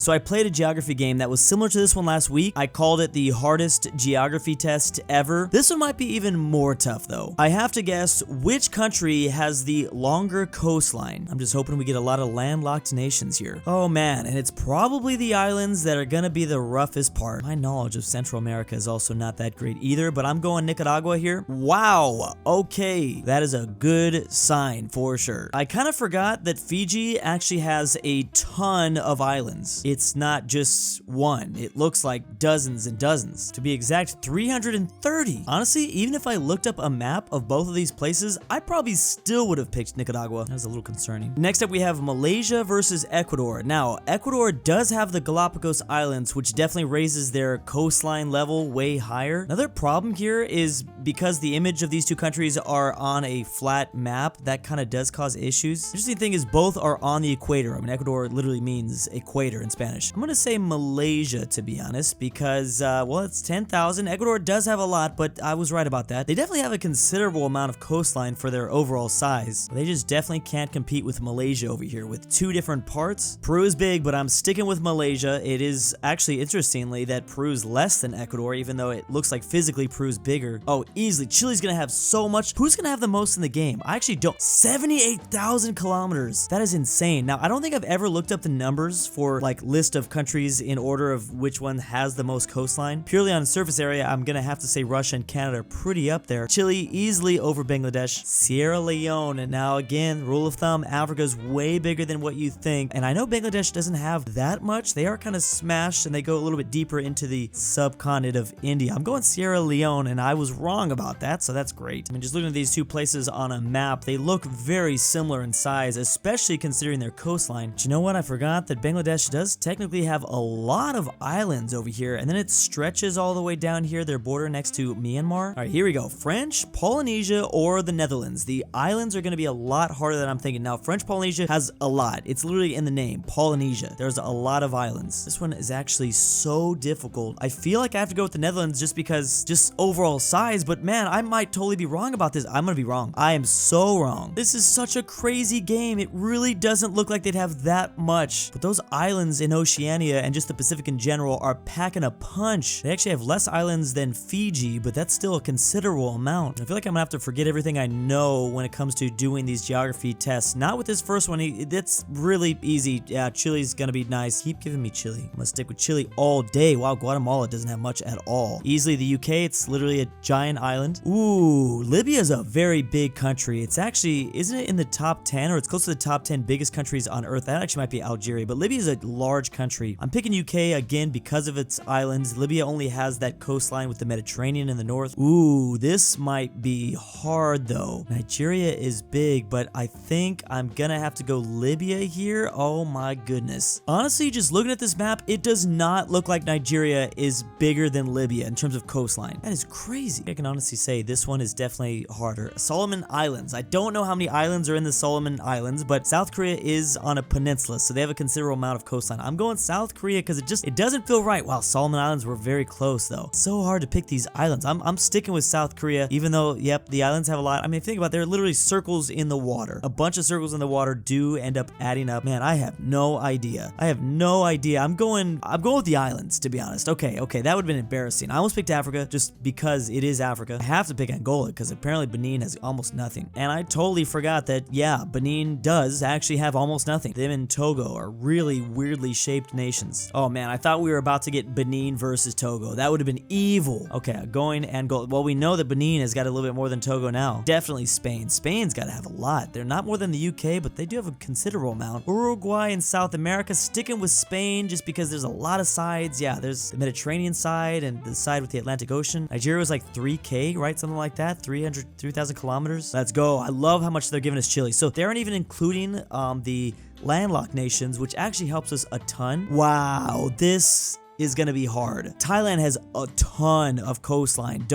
So I played a geography game that was similar to this one last week. I called it the hardest geography test ever. This one might be even more tough though. I have to guess which country has the longer coastline. I'm just hoping we get a lot of landlocked nations here. Oh man, and it's probably the islands that are gonna be the roughest part. My knowledge of Central America is also not that great either, but I'm going Nicaragua here. Wow, okay, that is a good sign for sure. I kind of forgot that Fiji actually has a ton of islands. It's not just one. It looks like dozens and dozens. To be exact, 330. Honestly, even if I looked up a map of both of these places, I probably still would have picked Nicaragua. That was a little concerning. Next up, we have Malaysia versus Ecuador. Now, Ecuador does have the Galapagos Islands, which definitely raises their coastline level way higher. Another problem here is because the image of these two countries are on a flat map, that kind of does cause issues. The interesting thing is both are on the equator. I mean, Ecuador literally means equator in Spanish. I'm gonna say Malaysia, to be honest, because, well, it's 10,000. Ecuador does have a lot, but I was right about that. They definitely have a considerable amount of coastline for their overall size. They just definitely can't compete with Malaysia over here with two different parts. Peru is big, but I'm sticking with Malaysia. It is actually, interestingly, that Peru's less than Ecuador, even though it looks like physically Peru's bigger. Oh, easily. Chile's gonna have so much. Who's gonna have the most in the game? I actually don't. 78,000 kilometers. That is insane. Now, I don't think I've ever looked up the numbers for, like, list of countries in order of which one has the most coastline. Purely on surface area, I'm gonna have to say Russia and Canada are pretty up there. Chile easily over Bangladesh. Sierra Leone, and now again, rule of thumb, Africa's way bigger than what you think. And I know Bangladesh doesn't have that much. They are kind of smashed and they go a little bit deeper into the subcontinent of India. I'm going Sierra Leone and I was wrong about that, so that's great. I mean, just looking at these two places on a map, they look very similar in size, especially considering their coastline. But you know what? I forgot that Bangladesh does technically have a lot of islands over here, and then it stretches all the way down here, their border next to Myanmar. All right, here we go. French, Polynesia, or the Netherlands. The islands are going to be a lot harder than I'm thinking. Now, French Polynesia has a lot. It's literally in the name, Polynesia. There's a lot of islands. This one is actually so difficult. I feel like I have to go with the Netherlands just because, just overall size, but man, I might totally be wrong about this. I'm going to be wrong. I am so wrong. This is such a crazy game. It really doesn't look like they'd have that much. But those islands in Oceania and just the Pacific in general are packing a punch. They actually have less islands than Fiji, but that's still a considerable amount. I feel like I'm gonna have to forget everything I know when it comes to doing these geography tests. Not with this first one. It's really easy. Yeah, Chile's gonna be nice. Keep giving me Chile. I'm gonna stick with Chile all day. Wow, Guatemala doesn't have much at all. Easily the UK. It's literally a giant island. Ooh, Libya is a very big country. It's actually, isn't it in the top 10 or it's close to the top 10 biggest countries on earth? That actually might be Algeria, but Libya is a large country. I'm picking UK again because of its islands. Libya only has that coastline with the Mediterranean in the north. Ooh, this might be hard though. Nigeria is big, but I think I'm gonna have to go Libya here. Oh my goodness. Honestly, just looking at this map, it does not look like Nigeria is bigger than Libya in terms of coastline. That is crazy. I can honestly say this one is definitely harder. Solomon Islands. I don't know how many islands are in the Solomon Islands, but South Korea is on a peninsula, so they have a considerable amount of coastline. I'm going South Korea because it doesn't feel right. Wow, Solomon Islands were very close though. So hard to pick these islands. I'm sticking with South Korea, even though, yep, the islands have a lot. I mean, think about it, they're literally circles in the water. A bunch of circles in the water do end up adding up. Man, I have no idea. I have no idea. I'm going with the islands, to be honest. Okay, that would have been embarrassing. I almost picked Africa just because it is Africa. I have to pick Angola because apparently Benin has almost nothing. And I totally forgot that, yeah, Benin does actually have almost nothing. Them and Togo are really weirdly shaped nations. Oh man, I thought we were about to get Benin versus Togo. That would have been evil. Okay, going Angola. Well, we know that Benin has got a little bit more than Togo now. Definitely Spain. Spain's got to have a lot. They're not more than the UK, but they do have a considerable amount. Uruguay and South America, sticking with Spain just because there's a lot of sides. Yeah, there's the Mediterranean side and the side with the Atlantic Ocean. Nigeria was like 3K, right? Something like that. 3,000 kilometers. Let's go. I love how much they're giving us Chile. So they aren't even including the landlocked nations, which actually helps us a ton. Wow, this is gonna be hard. Thailand has a ton of coastline.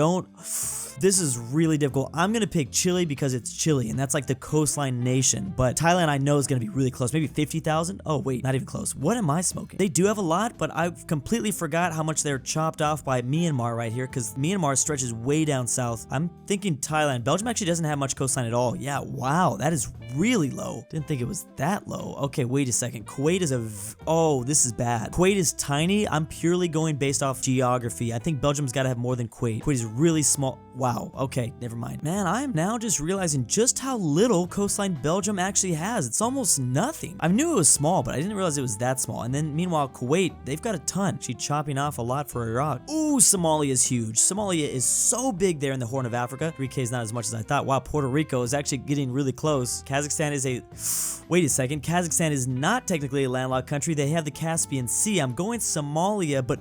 This is really difficult. I'm gonna pick Chile because it's Chile, and that's like the coastline nation. But Thailand, I know, is gonna be really close. Maybe 50,000? Oh, wait, not even close. What am I smoking? They do have a lot, but I completely forgot how much they're chopped off by Myanmar right here, because Myanmar stretches way down south. I'm thinking Thailand. Belgium actually doesn't have much coastline at all. Yeah, wow, that is really low. Didn't think it was that low. Okay, wait a second. Kuwait is oh, this is bad. Kuwait is tiny. I'm purely going based off geography. I think Belgium's gotta have more than Kuwait. Kuwait is really small. Wow, okay, never mind. Man, I am now just realizing just how little coastline Belgium actually has. It's almost nothing. I knew it was small, but I didn't realize it was that small. And then meanwhile, Kuwait, they've got a ton. She's chopping off a lot for Iraq. Ooh, Somalia is huge. Somalia is so big there in the Horn of Africa. 3K is not as much as I thought. Wow, Puerto Rico is actually getting really close. Kazakhstan is wait a second. Kazakhstan is not technically a landlocked country. They have the Caspian Sea. I'm going Somalia, but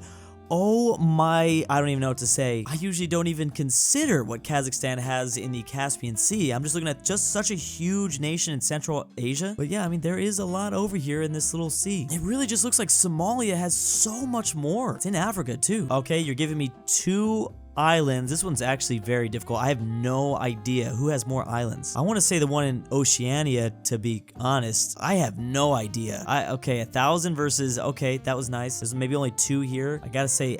oh my, I don't even know what to say. I usually don't even consider what Kazakhstan has in the Caspian Sea. I'm just looking at just such a huge nation in Central Asia. But yeah, I mean, there is a lot over here in this little sea. It really just looks like Somalia has so much more. It's in Africa too. Okay, you're giving me 2 islands. This one's actually very difficult. I have no idea who has more islands. I want to say the one in Oceania, to be honest. I have no idea. Okay, 1,000 versus, okay, that was nice. There's maybe only 2 here. I gotta say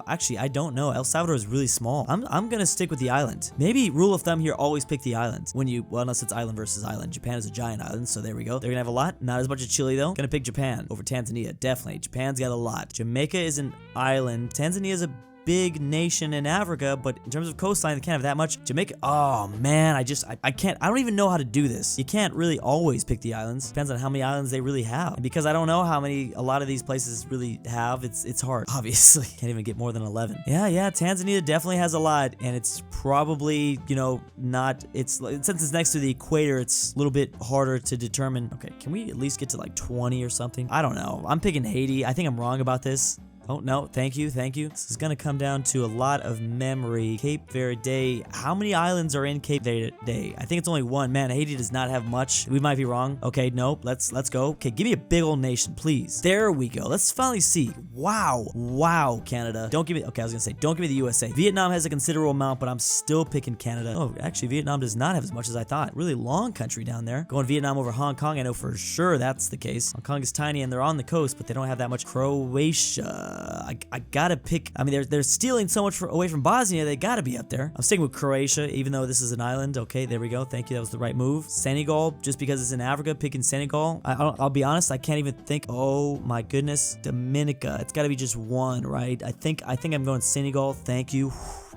actually, I don't know. El Salvador is really small. I'm gonna stick with the island. Maybe rule of thumb here, always pick the island. Well, unless it's island versus island. Japan is a giant island, so there we go. They're gonna have a lot. Not as much as Chile though. Gonna pick Japan over Tanzania, definitely. Japan's got a lot. Jamaica is an island. Tanzania is a big nation in Africa, but in terms of coastline, they can't have that much. Jamaica, oh man, I can't, I don't even know how to do this. You can't really always pick the islands. Depends on how many islands they really have. And because I don't know how many a lot of these places really have, it's hard. Obviously, can't even get more than 11. Yeah, Tanzania definitely has a lot, and it's probably, you know, not, since it's next to the equator, it's a little bit harder to determine. Okay, can we at least get to like 20 or something? I don't know. I'm picking Haiti. I think I'm wrong about this. Oh, no, thank you. This is gonna come down to a lot of memory. Cape Verde, how many islands are in Cape Verde? I think it's only 1. Man, Haiti does not have much. We might be wrong. Okay, nope, let's go. Okay, give me a big old nation, please. There we go. Let's finally see. Wow, Canada. Don't give me, okay, I was gonna say, don't give me the USA. Vietnam has a considerable amount, but I'm still picking Canada. Oh, actually, Vietnam does not have as much as I thought. Really long country down there. Going Vietnam over Hong Kong, I know for sure that's the case. Hong Kong is tiny and they're on the coast, but they don't have that much. Croatia. I gotta pick. I mean, they're stealing so much away from Bosnia. They gotta be up there. I'm sticking with Croatia, even though this is an island. Okay, there we go. Thank you. That was the right move. Senegal, just because it's in Africa, picking Senegal. I'll be honest. I can't even think. Oh my goodness, Dominica. It's gotta be just 1, right? I think I'm going Senegal. Thank you.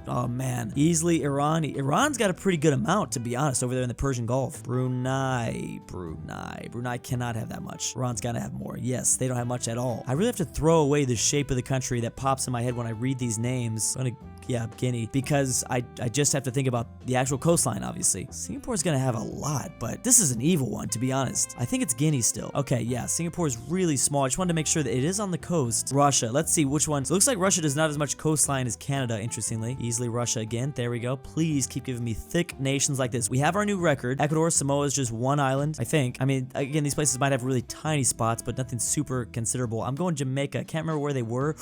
Oh man, easily Iran. Iran's got a pretty good amount, to be honest, over there in the Persian Gulf. Brunei cannot have that much. Iran's gotta have more. Yes, they don't have much at all. I really have to throw away the shape of the country that pops in my head when I read these names. Yeah, Guinea, because I just have to think about the actual coastline, obviously. Singapore's gonna have a lot, but this is an evil one, to be honest. I think it's Guinea still. Okay, yeah, Singapore is really small. I just wanted to make sure that it is on the coast. Russia, let's see which ones. It looks like Russia does not as much coastline as Canada, interestingly. Easily Russia again. There we go. Please keep giving me thick nations like this. We have our new record. Ecuador, Samoa is just 1 island, I think. I mean, again, these places might have really tiny spots, but nothing super considerable. I'm going Jamaica. Can't remember where they were.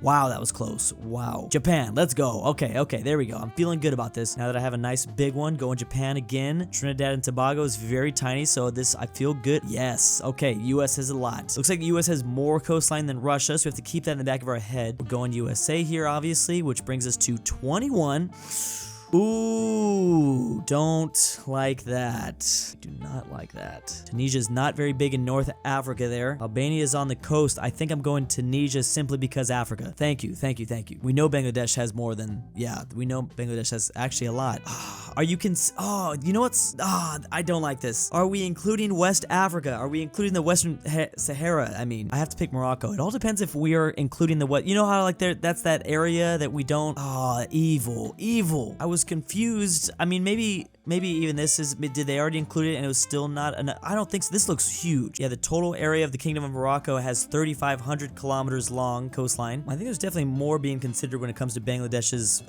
Wow, that was close. Wow. Japan, let's go. Okay, there we go. I'm feeling good about this. Now that I have a nice big one, going Japan again. Trinidad and Tobago is very tiny, so I feel good. Yes. Okay, US has a lot. Looks like the US has more coastline than Russia, so we have to keep that in the back of our head. We're going USA here, obviously, which brings us to 21. Ooh, don't like that. Do not like that. Tunisia is not very big in North Africa there. Albania is on the coast. I think I'm going Tunisia simply because Africa. Thank you. We know Bangladesh has more than, yeah, we know Bangladesh has actually a lot. Are you oh, you know what's, I don't like this. Are we including West Africa? Are we including the Western Sahara? I mean, I have to pick Morocco. It all depends if we are including the what, you know how like that's that area that we don't, evil. I was confused. I mean, maybe even this is, did they already include it and it was still not enough? I don't think so. This looks huge. Yeah, the total area of the Kingdom of Morocco has 3,500 kilometers long coastline. I think there's definitely more being considered when it comes to Bangladesh's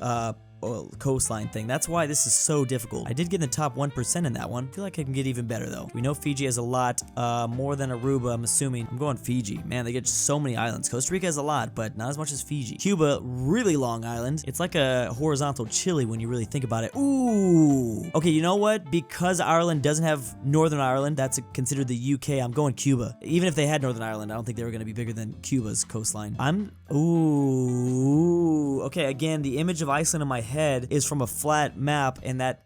coastline thing. That's why this is so difficult. I did get in the top 1% in that one. I feel like I can get even better though. We know Fiji has a lot, more than Aruba, I'm assuming. I'm going Fiji. Man, they get so many islands. Costa Rica has a lot, but not as much as Fiji. Cuba, really long island. It's like a horizontal Chile when you really think about it. Ooh. Okay, you know what? Because Ireland doesn't have Northern Ireland, that's considered the UK. I'm going Cuba. Even if they had Northern Ireland, I don't think they were going to be bigger than Cuba's coastline. Ooh. Okay, again, the image of Iceland in my head is from a flat map, and that,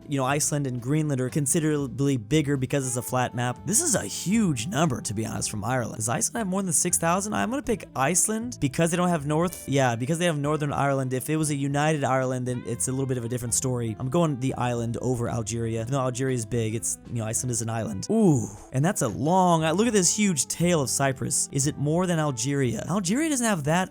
you know, Iceland and Greenland are considerably bigger because it's a flat map. This is a huge number, to be honest, from Ireland. Does Iceland have more than 6,000? I'm going to pick Iceland because they don't have North. Yeah, because they have Northern Ireland. If it was a united Ireland, then it's a little bit of a different story. I'm going the island over Algeria. Even though Algeria is big, it's, you know, Iceland is an island. Ooh, and that's a long, look at this huge tail of Cyprus. Is it more than Algeria? Algeria doesn't have that.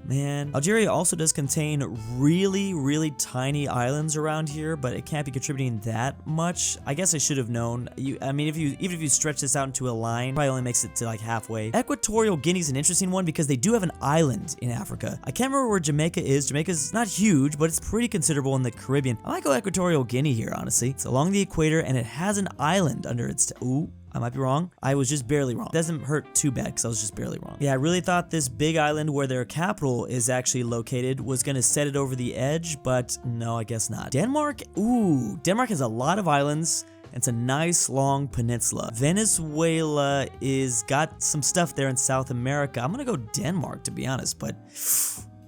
Man. Algeria also does contain really, really tiny islands around here, but it can't be contributing that much. I guess I should have known. I mean, even if you stretch this out into a line, probably only makes it to like halfway. Equatorial Guinea is an interesting one because they do have an island in Africa. I can't remember where Jamaica is. Jamaica's not huge, but it's pretty considerable in the Caribbean. I might go Equatorial Guinea here, honestly. It's along the equator and it has an island under its ooh. I might be wrong. I was just barely wrong. Doesn't hurt too bad because I was just barely wrong. Yeah, I really thought this big island where their capital is actually located was going to set it over the edge, but no, I guess not. Denmark? Ooh, Denmark has a lot of islands. It's a nice long peninsula. Venezuela is got some stuff there in South America. I'm going to go Denmark, to be honest, but...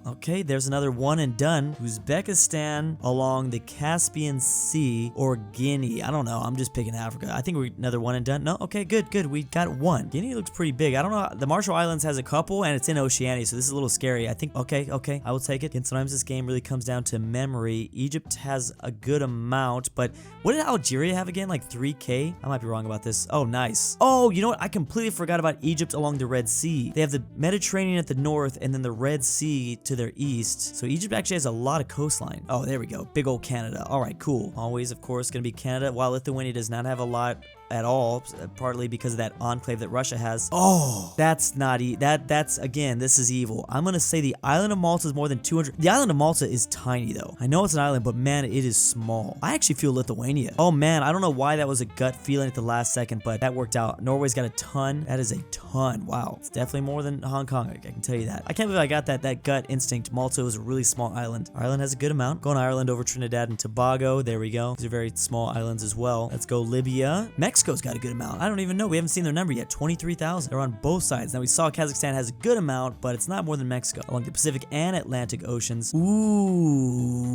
Okay, there's another one and done. Uzbekistan along the Caspian Sea or Guinea. I don't know. I'm just picking Africa. I think we're another one and done. No? Okay, good. We got one. Guinea looks pretty big. I don't know. The Marshall Islands has a couple and it's in Oceania, so this is a little scary. I think, okay. I will take it. And sometimes this game really comes down to memory. Egypt has a good amount, but what did Algeria have again? Like 3K? I might be wrong about this. Oh, nice. Oh, you know what? I completely forgot about Egypt along the Red Sea. They have the Mediterranean at the north and then the Red Sea to their east. So Egypt actually has a lot of coastline. Oh, there we go. Big old Canada. All right, cool. Always, of course, going to be Canada, while Lithuania does not have a lot at all, partly because of that enclave that Russia has. Oh, that's not that's again, this is evil. I'm gonna say the island of Malta is more than 200. The island of Malta is tiny though. I know it's an island, but man, it is small. I actually feel Lithuania. Oh man, I don't know why that was a gut feeling at the last second, but that worked out. Norway's got a ton. That is a ton. Wow, it's definitely more than Hong Kong. I can tell you that. I can't believe I got that gut instinct. Malta was a really small island. Ireland has a good amount. Going Ireland over Trinidad and Tobago. There we go. These are very small islands as well. Let's go Libya. Mexico's got a good amount. I don't even know. We haven't seen their number yet. 23,000. They're on both sides. Now we saw Kazakhstan has a good amount, but it's not more than Mexico along the Pacific and Atlantic Oceans. Ooh.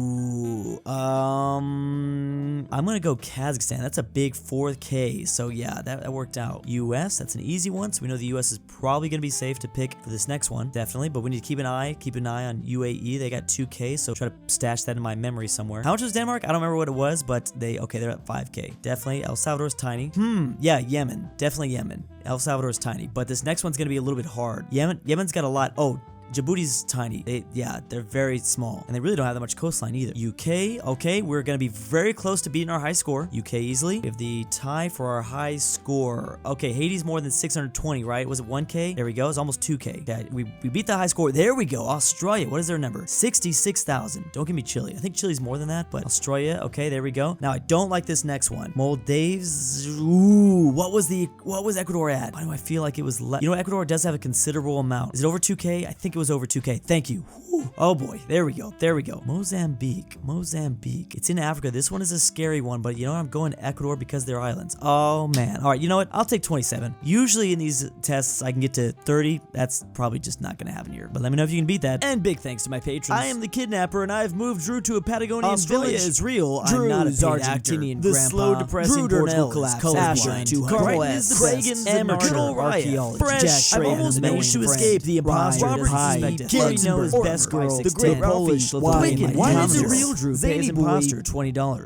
I'm gonna go Kazakhstan. That's a big 4K. So yeah, that worked out. US, that's an easy one. So we know the US is probably gonna be safe to pick for this next one, definitely. But we need to keep an eye on UAE. They got 2K, so try to stash that in my memory somewhere. How much was Denmark? I don't remember what it was, but they're at 5K. Definitely. El Salvador's tiny. Yeah, Yemen. Definitely Yemen. El Salvador is tiny, but this next one's gonna be a little bit hard. Yemen's got a lot. Oh, Djibouti's tiny. They're very small. And they really don't have that much coastline either. UK, okay, we're going to be very close to beating our high score. UK easily. We have the tie for our high score. Okay, Haiti's more than 620, right? Was it 1K? There we go. It's almost 2K. Yeah, we beat the high score. There we go. Australia, what is their number? 66,000. Don't give me Chile. I think Chile's more than that, but Australia, okay, there we go. Now, I don't like this next one. Maldives, ooh, what was Ecuador at? Why do I feel like it was less? You know, Ecuador does have a considerable amount. Is it over 2K? I think it was over 2K. Thank you. Whew. Oh boy, there we go. Mozambique. It's in Africa. This one is a scary one, but you know what? I'm going to Ecuador because they're islands. Oh man. All right, you know what? I'll take 27. Usually in these tests, I can get to 30. That's probably just not going to happen here, but let me know if you can beat that. And big thanks to my patrons. I am the kidnapper, and I've moved Drew to a Patagonian Australia village. is real. Drew's I'm not a paid Argentinian actor. The grandpa. slow, depressing Drew Portugal Darnell collapse. is Asher, 200. Carl Craig S. is the best. Amateur Good old Ryan. archaeologist. Fresh. Jack I've Schrader, almost the managed to knowing escape friend. the imposter. Robert Hyde. Gary Noah's Luxembourg, best girl. the great Ralphie. Luxembourg, Why is the Hamster, real Drew Zany pays Boy, imposter $20?